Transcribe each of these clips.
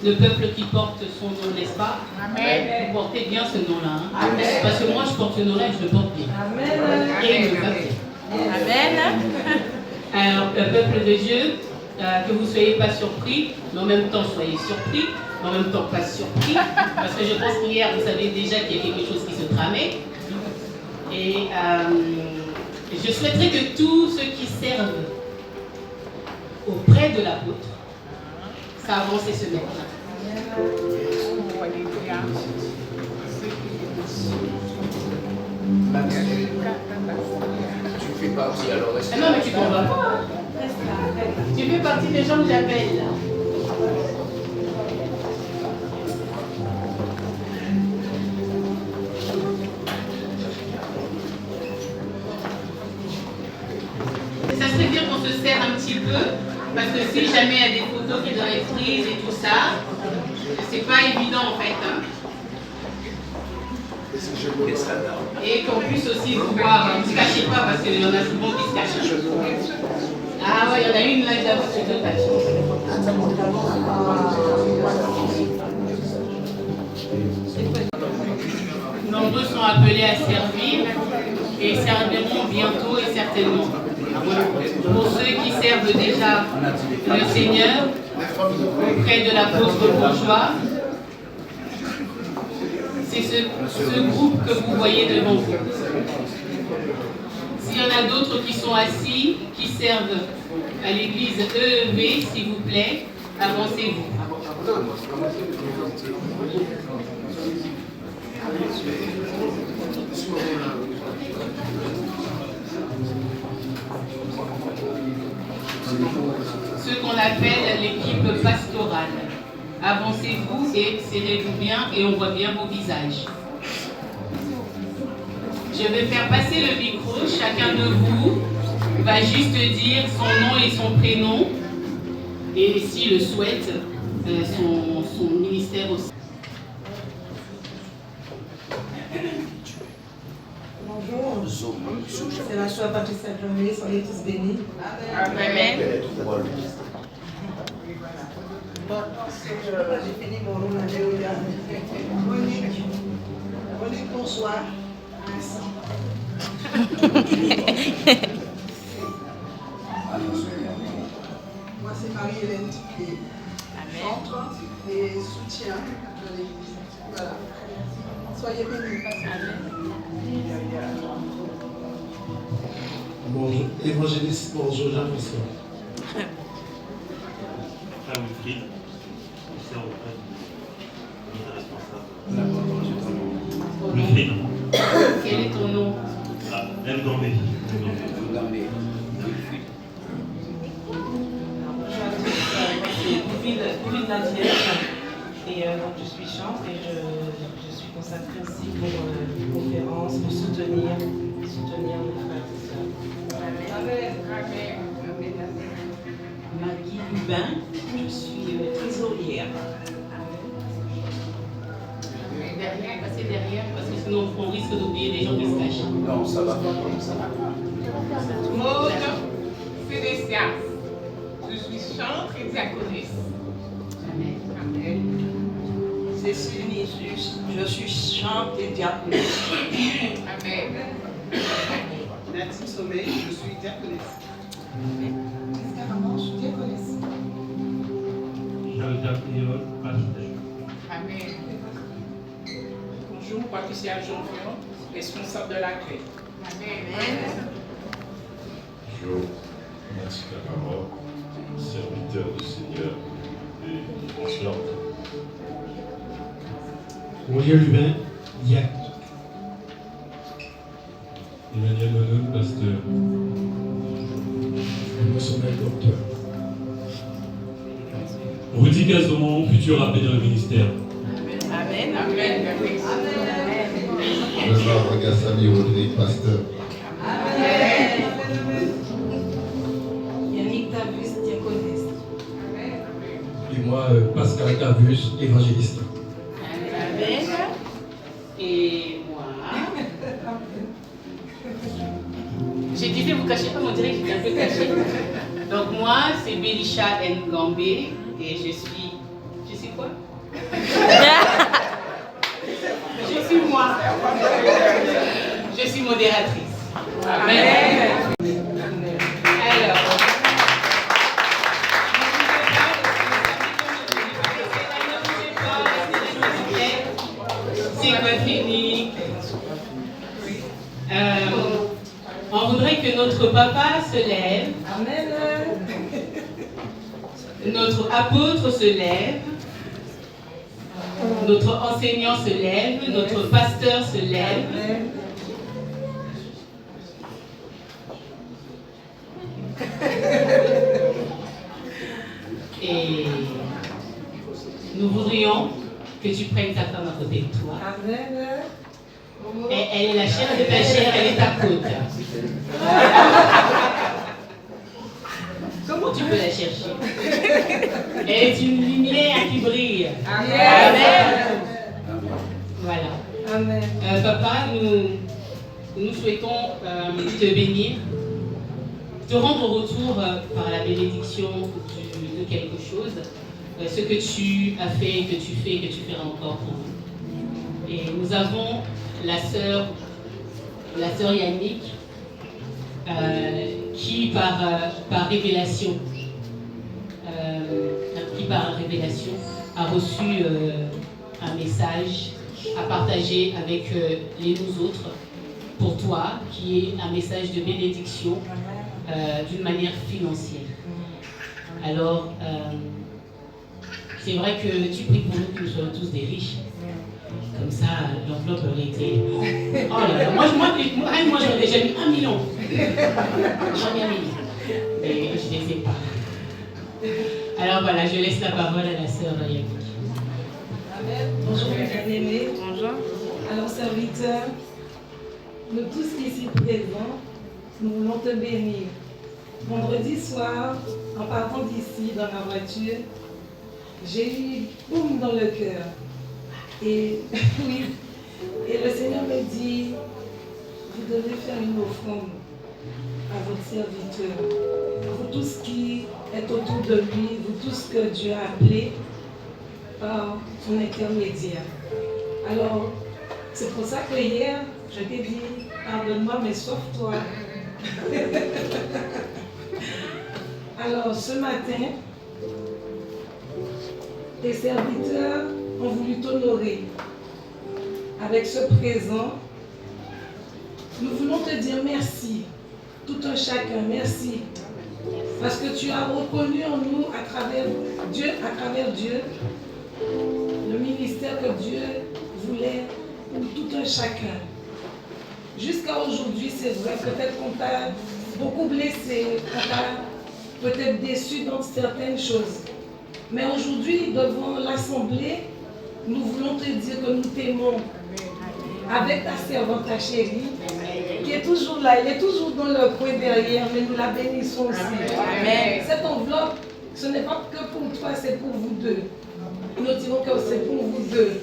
le peuple qui porte son nom, n'est-ce pas? Amen. Vous portez bien ce nom-là. Hein? Amen. Parce que moi, je porte ce nom-là et je le porte bien. Amen. Et il me va bien. Amen. Alors, le peuple de Dieu, que vous ne soyez pas surpris, mais en même temps, soyez surpris, mais en même temps, pas surpris. Parce que je pense qu'hier, vous savez déjà qu'il y a quelque chose qui se tramait. Et je souhaiterais que tous ceux qui servent auprès de l'apôtre, ça avance et se mettent là. Tu fais partie alors. Ah non, mais tu t'en vas pas. Hein. Tu fais partie des gens que j'appelle là. Ça serait bien qu'on se serre un petit peu, parce que si jamais il y a des photos qui doivent être prises et tout ça, c'est pas évident en fait. Hein. Et qu'on puisse aussi vous voir, ne se cachez pas parce qu'il y en a souvent qui se cachent. Ah ouais, il y en a une là, j'avoue, sur deux pages. Nombreux sont appelés à servir et serviront bientôt et certainement. Pour ceux qui servent déjà le Seigneur auprès de l'apôtre bourgeois, c'est ce groupe que vous voyez devant vous. S'il y en a d'autres qui sont assis, qui servent à l'église EEV, s'il vous plaît, avancez-vous. Ce qu'on appelle l'équipe pastorale. Avancez-vous et serrez-vous bien et on voit bien vos visages. Je vais faire passer le micro. Chacun de vous va juste dire son nom et son prénom. Et s'il le souhaite, son ministère aussi. Bonjour, c'est la choix Patricia Journée, soyez tous bénis. Amen. J'ai fini mon rôle à Léolia. Bonsoir. Moi, c'est Marie-Hélène Tipier. Chantre et soutien de l'église. Voilà. Soyez bénis. Bonjour, évangéliste, bonjour Jean-François. Frère Wilfried, ministère auprès du responsable. Wilfried. Quel est ton nom? M. Gambé. Bonjour Nadia, et donc je suis chante et je suis consacrée aussi pour une conférence, pour soutenir mes frères et sœurs. Maggie Lubin, je suis trésorière. Derrière, passez derrière, parce que sinon on risque d'oublier des gens qui se cachent. Non, ça va. Maud Célestia. Je suis chantre et diaconesse. Amen. Amen. Cécile Nisus, je suis chante et diaconesse. Amen. Nathalie Sommeil, je suis diaconesse. Escaramon, je suis diaconesse. Jean-Jacques Niol, pasteur. Amen. Bonjour, Patricia Jean-Fion, responsable de l'accueil. Amen. Bonjour, Mathieu Camarot, serviteur du Seigneur et chantre. Roger Lubin, Diac. Emmanuel Manon, pasteur. Émotionnel docteur. Rudy Gazomon, futur appelé dans le ministère. Amen. Amen. Bernard Ragassami Rodrigue, pasteur. Yannick Tavus, diaconesse. Et moi, Pascal Cavus, évangéliste. Amen. Et moi. Je disais, vous ne cachez pas, on dirait que j'étais un peu cachée. Donc moi, c'est Belisha Ngambé et je suis quoi? Amen. Alors, c'est quoi fini? On voudrait que notre papa se lève. Amen. Notre apôtre se lève. Notre enseignant se lève. Notre pasteur se lève. Amen. Et nous voudrions que tu prennes ta femme à côté de toi. Amen. Et elle est la chair de ta chair, elle est ta côte. Comment tu peux la chercher? Elle est une lumière qui brille. Amen. Voilà. Amen. Papa, nous souhaitons te bénir, te rendre retour par la bénédiction de quelque chose, ce que tu as fait, que tu fais, que tu feras encore pour nous. Et nous avons la sœur Yannick, qui par révélation, a reçu un message à partager avec les nous autres pour toi, qui est un message de bénédiction d'une manière financière. Alors, c'est vrai que tu pries pour nous que nous soyons tous des riches. Comme ça, l'enveloppe aurait été... Oh là là, moi j'aurais déjà mis 1 million. J'en ai 1 million. Mais je ne les ai pas. Alors voilà, je laisse la parole à la sœur Yannick. Amen. Bonjour mes bien-aimés. Bonjour. Alors serviteurs, nous tous ici présents, nous voulons te bénir. Vendredi soir, en partant d'ici dans la voiture, j'ai eu boum dans le cœur. Et oui, et le Seigneur me dit, vous devez faire une offrande à votre serviteur. Vous tous qui êtes autour de lui, vous tous que Dieu a appelé par son intermédiaire. Alors, c'est pour ça que hier, je t'ai dit, pardonne-moi, mais sauve-toi. Alors, ce matin, tes serviteurs ont voulu t'honorer avec ce présent. Nous voulons te dire merci, tout un chacun, merci. Parce que tu as reconnu en nous, à travers Dieu, le ministère que Dieu voulait pour tout un chacun. Jusqu'à aujourd'hui, c'est vrai, peut-être qu'on t'a beaucoup blessé, qu'on t'a peut-être déçu dans certaines choses. Mais aujourd'hui, devant l'Assemblée, nous voulons te dire que nous t'aimons. Avec ta servante, ta chérie, qui est toujours là, elle est toujours dans le coin derrière, mais nous la bénissons aussi. Amen. Cette enveloppe, ce n'est pas que pour toi, c'est pour vous deux. Nous dirons que c'est pour vous deux.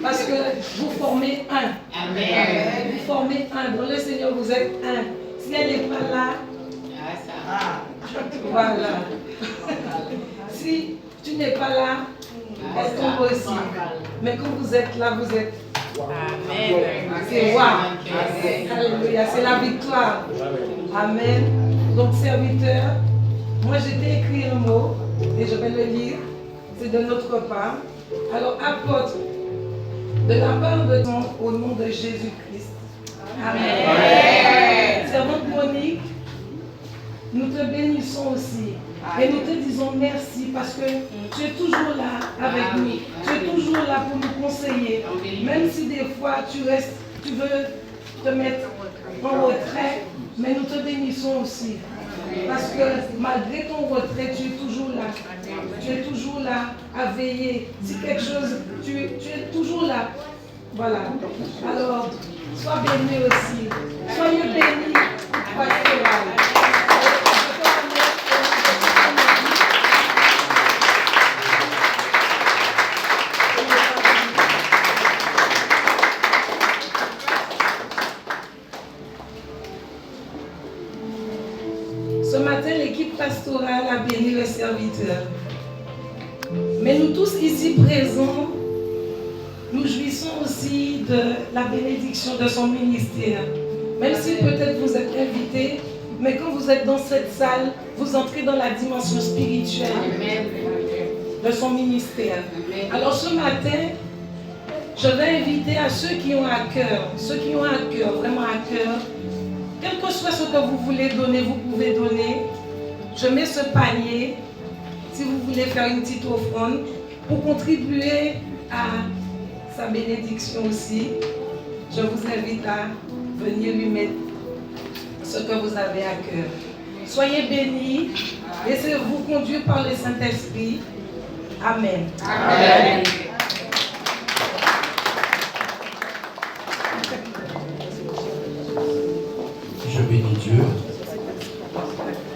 Parce que vous formez un. Amen. Vous formez un. Dans le Seigneur, vous êtes un. Si elle n'est pas là, voilà. Si tu n'es pas là, elle tombe aussi. Mais quand vous êtes là, vous êtes. Amen. C'est waouh. Alléluia. C'est la victoire. Amen. Donc, serviteur, moi j'ai écrit un mot et je vais le lire. C'est de notre part. Alors, apôtre, de la part de ton, au nom de Jésus-Christ. Amen. Amen. Servante Monique, nous te bénissons aussi. Et nous te disons merci parce que tu es toujours là avec nous. Tu es toujours là pour nous conseiller. Même si des fois tu veux te mettre en retrait, mais nous te bénissons aussi. Parce que malgré ton retrait, tu es toujours là. Tu es toujours là à veiller. Si quelque chose, tu es toujours là. Voilà. Alors, sois béni aussi. Soyez bénis, pastoral. Ce matin, l'équipe pastorale a béni le serviteur. Mais nous tous ici présents, nous jouissons aussi de la bénédiction de son ministère. Même si peut-être vous êtes invité, mais quand vous êtes dans cette salle, vous entrez dans la dimension spirituelle de son ministère. Alors ce matin, je vais inviter à ceux qui ont à cœur, vraiment à cœur, quel que soit ce que vous voulez donner, vous pouvez donner. Je mets ce panier, si vous voulez faire une petite offrande, pour contribuer à sa bénédiction aussi. Je vous invite à venir lui mettre ce que vous avez à cœur. Soyez bénis, laissez-vous conduire par le Saint-Esprit. Amen. Amen. Je bénis Dieu.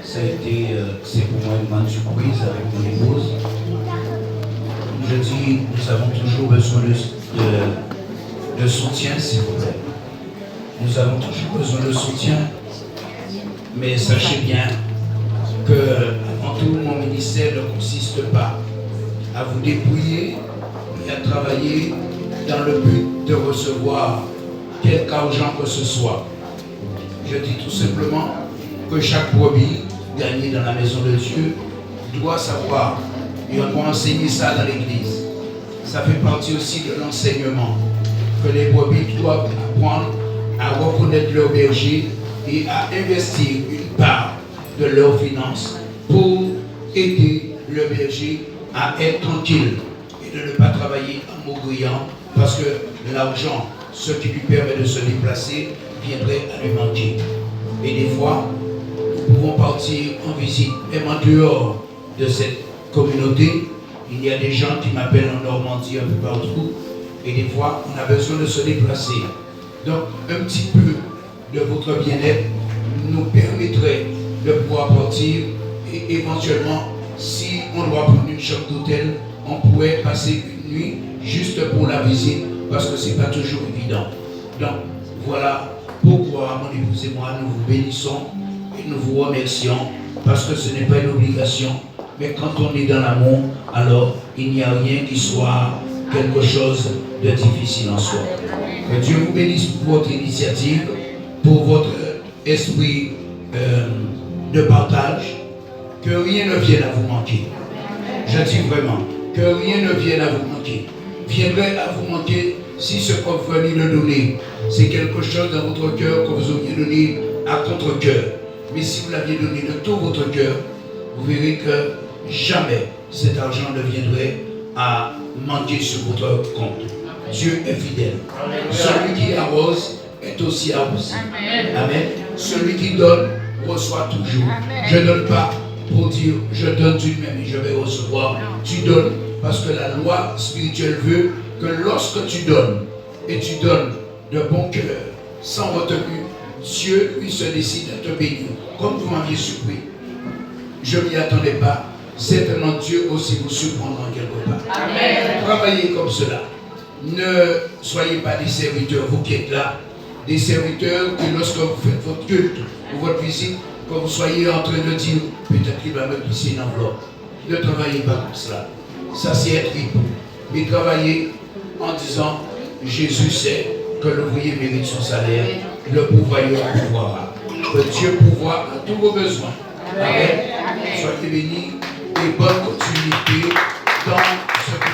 Ça a été, c'est pour moi une grande surprise avec mon épouse. Je dis, nous avons toujours besoin de soutien, s'il vous plaît. Nous avons toujours besoin de soutien. Mais sachez bien que, avant tout, mon ministère ne consiste pas à vous dépouiller et à travailler dans le but de recevoir quelque argent que ce soit. Je dis tout simplement que chaque brebis gagnée dans la maison de Dieu doit savoir, et on doit enseigner ça dans l'église. Ça fait partie aussi de l'enseignement, que les brebis doivent apprendre à reconnaître leur berger et à investir une part de leurs finances pour aider le berger à être tranquille et de ne pas travailler en maugréant, parce que l'argent, ce qui lui permet de se déplacer, viendrait à lui manquer. Et des fois, nous pouvons partir en visite, même en dehors de cette communauté. Il y a des gens qui m'appellent en Normandie, un peu partout, et des fois, on a besoin de se déplacer. Donc, un petit peu de votre bien-être nous permettrait de pouvoir partir, et éventuellement, si on doit prendre une chambre d'hôtel, on pourrait passer une nuit juste pour la visite, parce que ce n'est pas toujours évident. Donc, voilà pourquoi mon épouse et moi, nous vous bénissons et nous vous remercions, parce que ce n'est pas une obligation, mais quand on est dans l'amour, alors il n'y a rien qui soit quelque chose de difficile en soi. Que Dieu vous bénisse pour votre initiative, pour votre esprit de partage, que rien ne vienne à vous manquer. Je dis vraiment, que rien ne vienne à vous manquer. Viendrait à vous manquer si ce que vous venez de donner, c'est quelque chose dans votre cœur que vous auriez donné à contre-cœur. Mais si vous l'aviez donné de tout votre cœur, vous verrez que jamais cet argent ne viendrait à manquer sur votre compte. Dieu est fidèle. Celui qui arrose est aussi arrosé. Amen. Celui qui donne reçoit toujours. Je ne donne pas pour dire je donne tout de même et je vais recevoir. Tu donnes parce que la loi spirituelle veut que lorsque tu donnes et tu donnes de bon cœur, sans retenue, Dieu lui se décide à te bénir. Comme vous m'aviez surpris, je ne m'y attendais pas. Certainement Dieu aussi vous surprendra quelque part. Amen. Travaillez comme cela. Ne soyez pas des serviteurs, vous qui êtes là, des serviteurs qui lorsque vous faites votre culte ou votre visite, que vous soyez en train de dire peut-être qu'il va me glisser une enveloppe. Ne travaillez pas comme cela. Ça c'est être libre. Mais travaillez en disant Jésus sait que l'ouvrier mérite son salaire, le pourvoyeur pourvoira. Que Dieu pourvoit à tous vos besoins. Amen. Soyez bénis et bonne continuité dans ce